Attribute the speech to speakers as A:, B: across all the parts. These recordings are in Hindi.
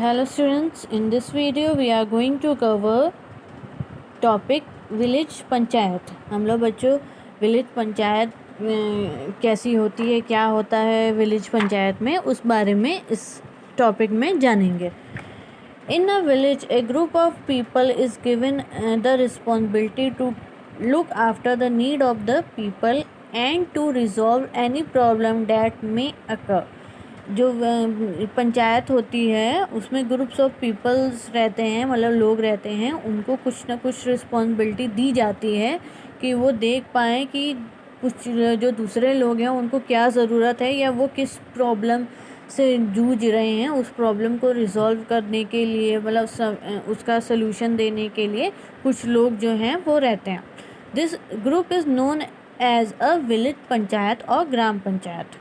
A: Hello students, in this video we are going to cover topic village panchayat. हम लोग बच्चों विलेज पंचायत कैसी होती है, क्या होता है विलेज पंचायत में, उस बारे में इस टॉपिक में जानेंगे। In a village, a group of people is given the responsibility to look after the need of the people and to resolve any problem that may occur। जो पंचायत होती है उसमें ग्रुप्स ऑफ पीपल्स रहते हैं, मतलब लोग रहते हैं, उनको कुछ ना कुछ रिस्पॉन्सिबिलिटी दी जाती है कि वो देख पाएँ कि कुछ जो दूसरे लोग हैं उनको क्या ज़रूरत है या वो किस प्रॉब्लम से जूझ रहे हैं, उस प्रॉब्लम को रिजॉल्व करने के लिए, मतलब उसका सलूशन देने के लिए कुछ लोग जो हैं वो रहते हैं। This group is known as a village panchayat और ग्राम पंचायत।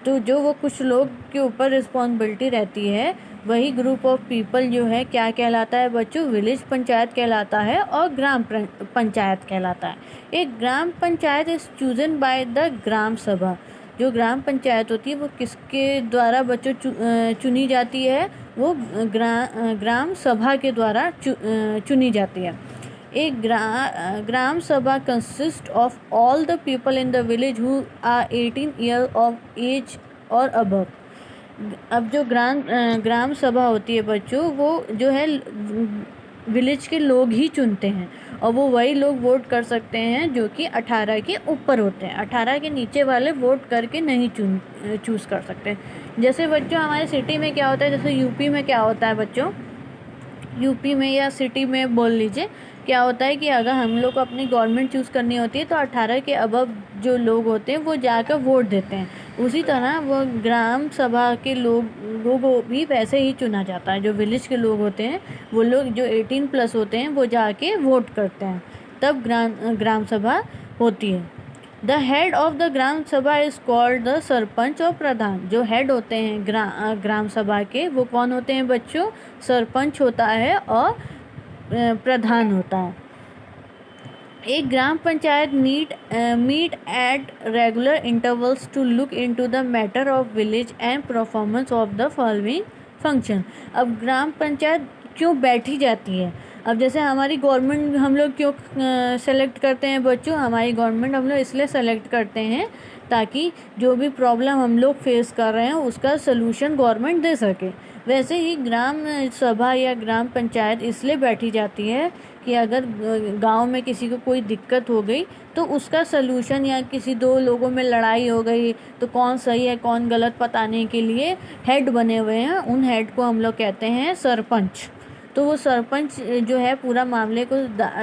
A: तो जो वो कुछ लोग के ऊपर रिस्पॉन्सिबिलिटी रहती है वही ग्रुप ऑफ पीपल जो है क्या कहलाता है बच्चों, विलेज पंचायत कहलाता है और ग्राम पंचायत कहलाता है। एक gram panchayat is chosen by the gram sabha. जो ग्राम पंचायत होती है वो किसके द्वारा बच्चों चुनी जाती है, वो ग्राम सभा के द्वारा चुनी जाती है। एक ग्राम सभा consist of all the people in the village who are 18 year of age और अबव। अब जो ग्राम सभा होती है बच्चों, वो जो है विलेज के लोग ही चुनते हैं और वो वही लोग वोट कर सकते हैं जो कि 18 के ऊपर होते हैं। 18 के नीचे वाले वोट करके नहीं चूज़ कर सकते। जैसे बच्चों हमारे सिटी में क्या होता है, जैसे यूपी में क्या होता है बच्चों, यूपी में या सिटी में बोल लीजिए, क्या होता है कि अगर हम लोग को अपनी गवर्नमेंट चूज़ करनी होती है तो 18 के अबव जो लोग होते हैं वो जाकर वोट देते हैं। उसी तरह वो ग्राम सभा के लोगों को भी वैसे ही चुना जाता है। जो विलेज के लोग होते हैं वो लोग जो 18 प्लस होते हैं वो जाके वोट करते हैं, तब ग्राम सभा होती है। The head of the gram सभा इज़ कॉल्ड द सरपंच और प्रधान। जो हेड होते हैं ग्राम सभा के वो कौन होते हैं बच्चों, सरपंच होता है और प्रधान होता है। एक gram panchayat meet at regular intervals to look into the matter of village and performance of the following function. अब ग्राम पंचायत क्यों बैठी जाती है, अब जैसे हमारी गवर्नमेंट हम लोग क्यों सेलेक्ट करते हैं बच्चों, हमारी गवर्नमेंट हम लोग इसलिए सेलेक्ट करते हैं ताकि जो भी प्रॉब्लम हम लोग फेस कर रहे हैं उसका सलूशन गवर्नमेंट दे सके। वैसे ही ग्राम सभा या ग्राम पंचायत इसलिए बैठी जाती है कि अगर गांव में किसी को कोई दिक्कत हो गई तो उसका सलूशन, या किसी दो लोगों में लड़ाई हो गई तो कौन सही है कौन गलत बताने के लिए हेड बने हुए हैं, उन हेड को हम लोग कहते हैं सरपंच। तो वो सरपंच जो है पूरा मामले को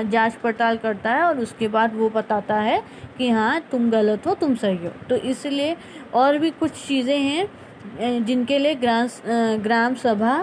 A: जांच पड़ताल करता है और उसके बाद वो बताता है कि हाँ तुम गलत हो तुम सही हो। तो इसलिए और भी कुछ चीज़ें हैं जिनके लिए ग्राम सभा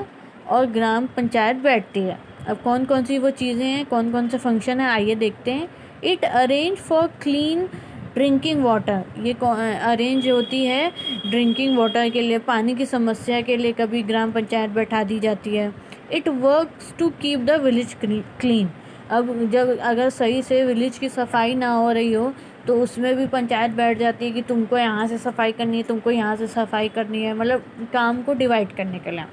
A: और ग्राम पंचायत बैठती है। अब कौन कौन सी वो चीज़ें हैं, कौन कौन से फंक्शन है, आइए देखते हैं। It arrange for clean drinking water. ये अरेंज होती है ड्रिंकिंग वाटर के लिए, पानी की समस्या के लिए कभी ग्राम पंचायत बैठा दी जाती है। It works to keep the village clean. अब जब अगर सही से विलेज की सफाई ना हो रही हो तो उसमें भी पंचायत बैठ जाती है कि तुमको यहाँ से सफाई करनी है, तुमको यहाँ से सफाई करनी है, मतलब काम को डिवाइड करने के लिए।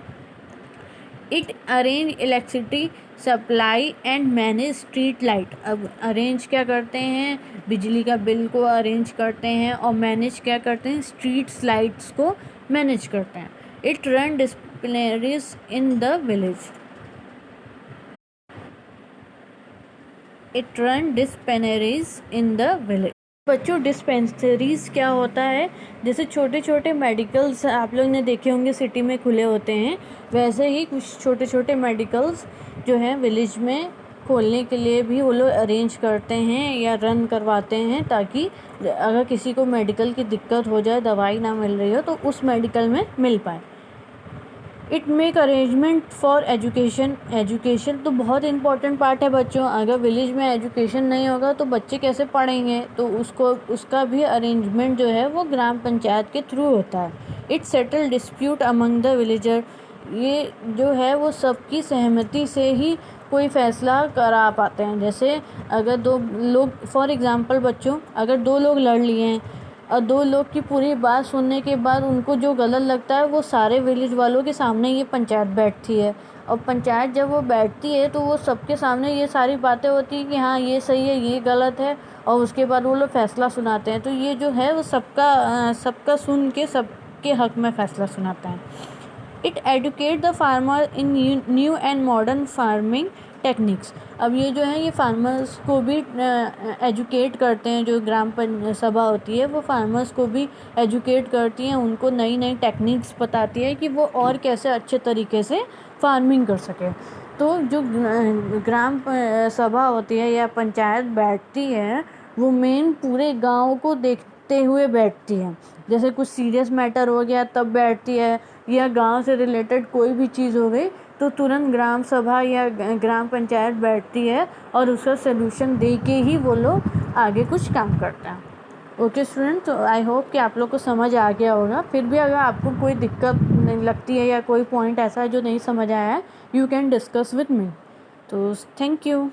A: It arrange electricity supply and manage street light. अब अरेंज क्या करते हैं, बिजली का बिल को अरेंज करते हैं और मैनेज क्या करते हैं, स्ट्रीट्स लाइट्स को मैनेज करते हैं। It run dispensaries in the village. It run dispensaries in the village. बच्चों डिस्पेंसरीज क्या होता है, जैसे छोटे छोटे मेडिकल्स आप लोग ने देखे होंगे सिटी में खुले होते हैं, वैसे ही कुछ छोटे छोटे मेडिकल्स जो हैं विलेज में खोलने के लिए भी वो लोग अरेंज करते हैं या रन करवाते हैं, ताकि अगर किसी को मेडिकल की दिक्कत हो जाए, दवाई ना मिल रही हो तो उस मेडिकल में मिल पाए। It make arrangement for education. Education तो बहुत इंपॉर्टेंट पार्ट है बच्चों। अगर विलेज में एजुकेशन नहीं होगा तो बच्चे कैसे पढ़ेंगे, तो उसका भी अरेंजमेंट जो है वो ग्राम पंचायत के थ्रू होता है। It settle dispute among the villager. ये जो है वो सबकी सहमति से ही कोई फ़ैसला करा पाते हैं। जैसे अगर दो लोग, फॉर एग्ज़ाम्पल बच्चों, अगर दो लोग लड़ लिए हैं और 2 लोग की पूरी बात सुनने के बाद उनको जो गलत लगता है वो सारे विलेज वालों के सामने ये पंचायत बैठती है। और पंचायत जब वो बैठती है तो वो सबके सामने ये सारी बातें होती हैं कि हाँ ये सही है, ये गलत है, और उसके बाद वो लोग फैसला सुनाते हैं। तो ये जो है वो सबका सुन के सबके हक में फैसला सुनाता है। It educate the farmer in new and modern farming techniques. अब ये जो है ये फार्मर्स को भी एजुकेट करते हैं। जो ग्राम सभा होती है वो फार्मर्स को भी एजुकेट करती हैं, उनको नई नई टेक्निक्स बताती है कि वो और कैसे अच्छे तरीके से फार्मिंग कर सके। तो जो ग्राम सभा होती है या पंचायत बैठती है वो मेन पूरे गांव को देखते हुए बैठती है। जैसे कुछ सीरियस मैटर हो गया तब बैठती है, या गांव से रिलेटेड कोई भी चीज़ हो गई तो तुरंत ग्राम सभा या ग्राम पंचायत बैठती है और उसका सलूशन दे के ही वो लोग आगे कुछ काम करते हैं। ओके स्टूडेंट, तो आई होप कि आप लोग को समझ आ गया होगा। फिर भी अगर आपको कोई दिक्कत नहीं लगती है या कोई पॉइंट ऐसा है जो नहीं समझ आया है, you can discuss with me. तो थैंक यू।